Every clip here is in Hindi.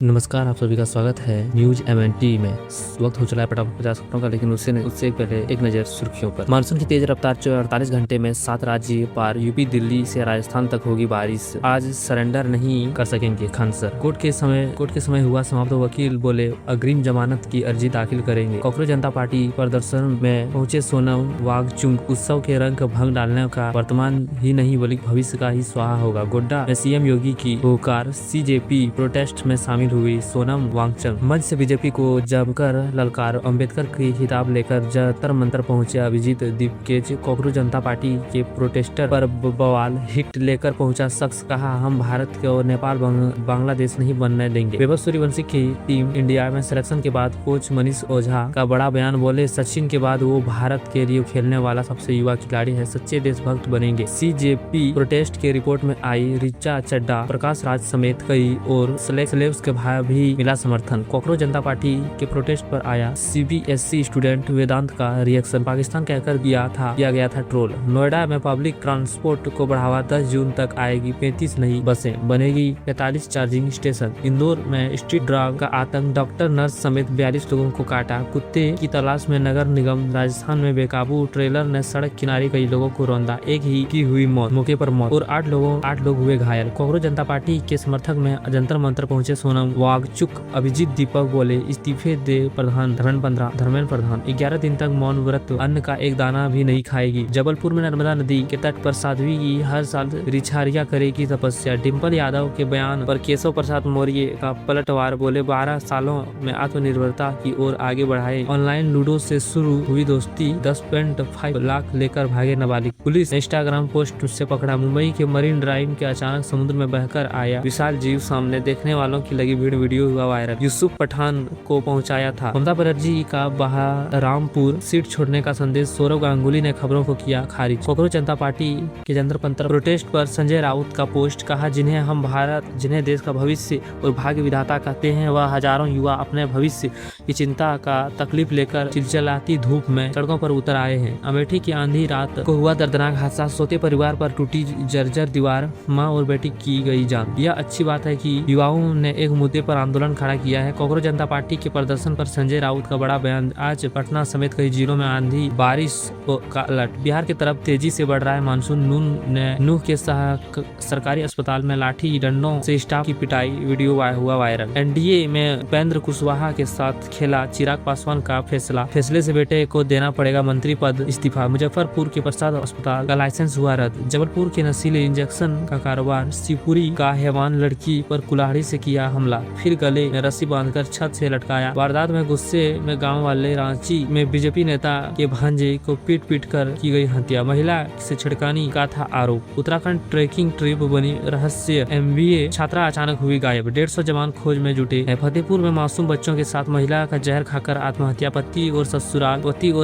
नमस्कार, आप सभी का स्वागत है न्यूज एमएनटी में। वक्त हो चला है फटाफट 50 खबरों का, लेकिन उससे पहले एक नजर सुर्खियों पर। मानसून की तेज रफ्तार 48 घंटे में 7 राज्य पार, यूपी दिल्ली से राजस्थान तक होगी बारिश। आज सरेंडर नहीं कर सकेंगे खनसर। कोर्ट के समय हुआ समाप्त। वकील बोले अग्रिम जमानत की अर्जी दाखिल करेंगे। कांग्रेस जनता पार्टी प्रदर्शन में पहुंचे सोनम वांगचुक। उत्सव के रंग भंग डालने का वर्तमान ही नहीं बल्कि भविष्य का ही स्वाहा होगा। गोड्डा में सीएम योगी की होकार। सीजेपी प्रोटेस्ट में शामिल हुई सोनम वांगचुक। मंच से बीजेपी को जमकर ललकार। अंबेडकर की खिताब लेकर जंतर मंतर पहुंचे अभिजीत दीपकेज। कांग्रेस जनता पार्टी के प्रोटेस्टर पर बवाल। हिट लेकर पहुंचा शख्स, कहा हम भारत को नेपाल बांग्लादेश नहीं बनने देंगे। वैभव सूर्यवंशी की टीम इंडिया में सिलेक्शन के बाद कोच मनीष ओझा का बड़ा बयान। बोले सचिन के बाद वो भारत के लिए खेलने वाला सबसे युवा खिलाड़ी है, सच्चे देशभक्त बनेंगे। सीजेपी प्रोटेस्ट के रिपोर्ट में आई ऋचा चड्डा, प्रकाश राज समेत कई और सेलेब्स के भी मिला समर्थन। कांग्रेस जनता पार्टी के प्रोटेस्ट पर आया सीबीएसई स्टूडेंट वेदांत का रिएक्शन। पाकिस्तान कहकर किया गया था ट्रोल। नोएडा में पब्लिक ट्रांसपोर्ट को बढ़ावा। 10 जून तक आएगी 35 नई बसें, बनेगी 45 चार्जिंग स्टेशन। इंदौर में स्ट्रीट ड्रग का आतंक, डॉक्टर नर्स समेत 42 लोगों को काटा। कुत्ते की तलाश में नगर निगम। राजस्थान में बेकाबू ट्रेलर ने सड़क किनारे कई लोगों को रौंदा। एक ही की हुई मौत, मौके पर मौत और 8 लोग हुए घायल। कांग्रेस जनता पार्टी के समर्थक में जंतर मंतर पहुंचे सोनम वांगचुक। अभिजीत दीपक बोले इस्तीफे दे प्रधान। धर्मेंद्र प्रधान 11 दिन तक मौन व्रत, अन्न का एक दाना भी नहीं खाएगी। जबलपुर में नर्मदा नदी के तट पर साध्वी की हर साल रिछारिया करेगी तपस्या। डिम्पल यादव के बयान पर केशव प्रसाद मौर्य का पलटवार। बोले 12 सालों में आत्मनिर्भरता की ओर आगे बढ़ाए। ऑनलाइन लूडो से शुरू हुई दोस्ती, 10.5 लाख लेकर भागे नाबालिग। पुलिस ने इंस्टाग्राम पोस्ट से पकड़ा। मुंबई के मरीन ड्राइव के अचानक समुद्र में बहकर आया विशाल जीव सामने, देखने वालों की लगी भीड़। वीडियो हुआ वायरल। यूसुफ पठान को पहुंचाया था ममता बनर्जी का बहरामपुर सीट छोड़ने का संदेश। सौरव गांगुली ने खबरों को किया खारिज। कांग्रेस जनता पार्टी के जंतर मंतर प्रोटेस्ट पर संजय राउत का पोस्ट, कहा जिन्हें देश का भविष्य और भाग्य विधाता कहते हैं, वह हजारों युवा अपने भविष्य की चिंता का तकलीफ लेकर चिलचिलाती धूप में सड़कों पर उतर आए हैं। अमेठी की आंधी रात को हुआ दर्दनाक हादसा। सोते परिवार पर टूटी जर्जर दीवार, माँ और बेटी की गई जान। यह अच्छी बात है कि युवाओं ने एक मुद्दे पर आंदोलन खड़ा किया है। कांग्रेस जनता पार्टी के प्रदर्शन पर संजय राउत का बड़ा बयान। आज पटना समेत कई जिलों में आंधी बारिश का अलर्ट। बिहार की तरफ तेजी से बढ़ रहा है मानसून। नूह के सरकारी अस्पताल में लाठी डंडों से स्टाफ की पिटाई, वीडियो हुआ वायरल। एनडीए में उपेंद्र कुशवाहा के साथ खेला चिराग पासवान का फैसले से बेटे को देना पड़ेगा मंत्री पद, इस्तीफा। मुजफ्फरपुर के प्रसाद अस्पताल का लाइसेंस हुआ रद्द। जबलपुर के नशीले इंजेक्शन का कारोबार। शिवपुरी का हैवान लड़की पर कुल्हाड़ी से किया हमला, फिर गले में रस्सी बांधकर छत से लटकाया। वारदात में गुस्से में गांव वाले। रांची में बीजेपी नेता के भांजे को पीट कर की गई हत्या। महिला से छिड़कानी का था आरोप। उत्तराखंड ट्रेकिंग ट्रिप बनी रहस्य। एमबीए छात्रा अचानक हुई गायब। 150 जवान खोज में जुटे हैं। फतेहपुर में मासूम बच्चों के साथ महिला का जहर खाकर आत्महत्या। पति और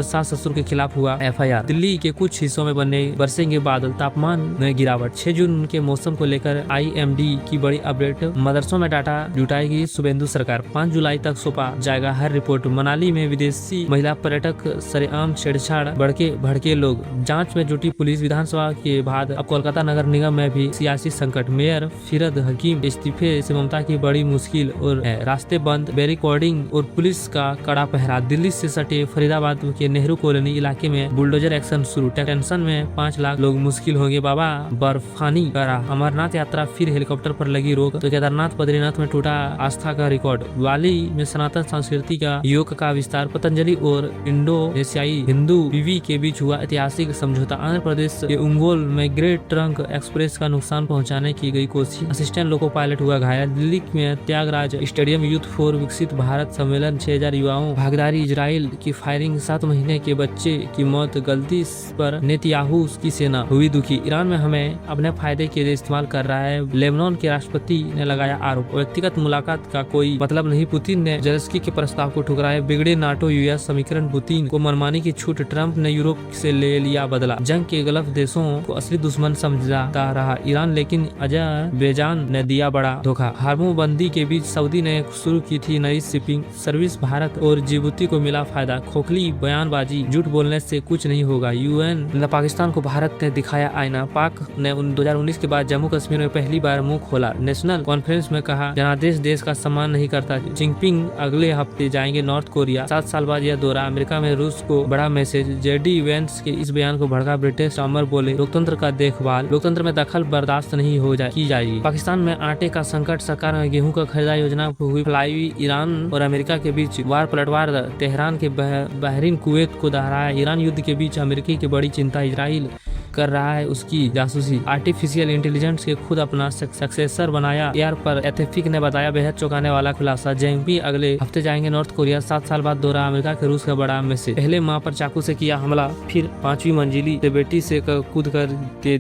सास ससुर के खिलाफ हुआ एफआईआर। दिल्ली के कुछ हिस्सों में बरसेंगे बादल, तापमान में गिरावट। 6 जून के मौसम को लेकर आईएमडी की बड़ी अपडेट। मदरसों में डाटा जुटाएगी शुभेंदु सरकार। 5 जुलाई तक सौंपा जाएगा हर रिपोर्ट। मनाली में विदेशी महिला पर्यटक सरेआम छेड़छाड़, भड़के लोग। जांच में जुटी पुलिस। विधानसभा के बाद अब कोलकाता नगर निगम में भी सियासी संकट। मेयर फिरद हकीम इस्तीफे से ममता की बड़ी मुश्किल और है। रास्ते बंद, बैरिकेडिंग और पुलिस का कड़ा पहरा। दिल्ली से सटे फरीदाबाद के नेहरू कॉलोनी इलाके में बुलडोजर एक्शन शुरू। टेंशन में 5 लाख लोग मुश्किल होंगे। बाबा बर्फानी करा। अमरनाथ यात्रा फिर हेलीकॉप्टर पर लगी रोक। तो केदारनाथ बद्रीनाथ में टूटा आस्था का रिकॉर्ड। वाली में सनातन संस्कृति का योग का विस्तार। पतंजलि और इंडोनेशियाई हिंदू बीवी के बीच हुआ ऐतिहासिक समझौता। आंध्र प्रदेश के उंगोल में ग्रेट ट्रंक एक्सप्रेस का नुकसान पहुंचाने की गई कोशिश। असिस्टेंट लोको पायलट हुआ घायल। दिल्ली में त्यागराज स्टेडियम यूथ फॉर विकसित भारत सम्मेलन। 6000 युवाओं भागीदारी। इजराइल की फायरिंग, 7 महीने के बच्चे की मौत। गलती पर नेतन्याहू की सेना हुई दुखी। ईरान में हमें अपने फायदे के लिए इस्तेमाल कर रहा है, लेबनान के राष्ट्रपति ने लगाया आरोप। व्यक्तिगत मुलाकात का कोई मतलब नहीं। पुतिन ने जेलेंस्की के प्रस्ताव को ठुकराया। बिगड़े नाटो यूएस समीकरण। पुतिन को मनमानी की छूट। ट्रंप ने यूरोप से ले लिया बदला। जंग के गल्फ देशों को असली दुश्मन समझता रहा ईरान, लेकिन अजरबैजान ने दिया बड़ा धोखा। हार्मोबंदी के बीच सऊदी ने शुरू की थी नई शिपिंग सर्विस। भारत और जिबूती को मिला फायदा। खोखली बयानबाजी, झूठ बोलने से कुछ नहीं होगा। यूएन ने पाकिस्तान को भारत ने दिखाया आईना। पाक ने 2019 के बाद जम्मू कश्मीर में पहली बार मुंह खोला। नेशनल कॉन्फ्रेंस में कहा जनादेश आदेश देश का सम्मान नहीं करता। जिनपिंग अगले हफ्ते जाएंगे नॉर्थ कोरिया। 7 साल बाद यह दौरा। अमेरिका में रूस को बड़ा मैसेज। जेडी वेंस के इस बयान को भड़का ब्रिटिश स्टार्मर बोले, लोकतंत्र का देखभाल, लोकतंत्र में दखल बर्दाश्त नहीं की जाएगी। पाकिस्तान में आटे का संकट। सरकार में गेहूं का खरीदा योजना हुई फ्लाई। ईरान और अमेरिका के बीच वार पलटवार। तेहरान के बहरीन कुवैत को दोहराया। ईरान युद्ध के बीच अमेरिकी की बड़ी चिंता। इजराइल कर रहा है उसकी जासूसी। आर्टिफिशियल इंटेलिजेंस के खुद अपना सक्सेसर बनाया। एयर पर एथेफिक ने बताया बेहद चौंकाने वाला खुलासा। जिनपिंग अगले हफ्ते जाएंगे नॉर्थ कोरिया। 7 साल बाद दौरा। अमेरिका के रूस का बड़ा मैसेज। पहले मां पर चाकू से किया हमला, फिर 5वीं मंजिली से बेटी से कूद कर दे